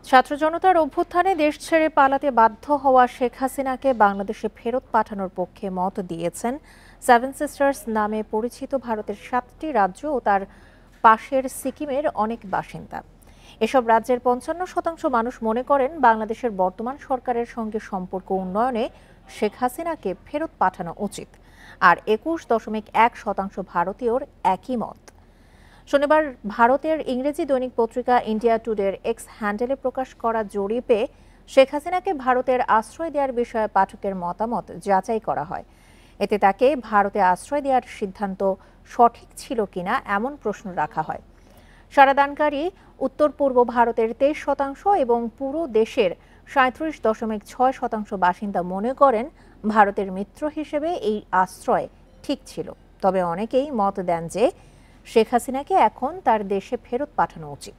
ছাত্র জনতার অভ্যুত্থানে দেশ ছেড়ে পালাতে বাধ্য হওয়া শেখ হাসিনাকে বাংলাদেশে ফেরত পাঠানোর পক্ষে মত দিয়েছেন সেভেন সিস্টার্স নামে পরিচিত ভারতের 7টি রাজ্য ও তার পাশের সিকিমের অনেক বাসিন্দা। এসব রাজ্যের 55% মানুষ মনে করেন বাংলাদেশের বর্তমান সরকারের সঙ্গে সম্পর্ক উন্নয়নে শেখ হাসিনাকে ফেরত পাঠানো উচিত। আর 21.1% ভারতীয়র একই মত। শনিবার ভারতের ইংরেজি দৈনিক পত্রিকা ইন্ডিয়া টুডের এক্স হ্যান্ডেলে প্রকাশ করা জরিপে শেখ হাসিনাকে ভারতের আশ্রয় দেওয়ার বিষয়ে পাঠকের মতামত যাচাই করা হয়। এতে তাকে ভারতে আশ্রয় দেওয়ার সিদ্ধান্ত সঠিক ছিল কিনা এমন প্রশ্ন রাখা হয়। সারাদানকারী উত্তর পূর্ব ভারতের 23% এবং পুরো দেশের 37.6% বাসিন্দা মনে করেন ভারতের মিত্র হিসেবে এই আশ্রয় ঠিক ছিল। তবে অনেকেই মত দেন যে শেখ হাসিনাকে এখন তার দেশে ফেরত পাঠানো উচিত।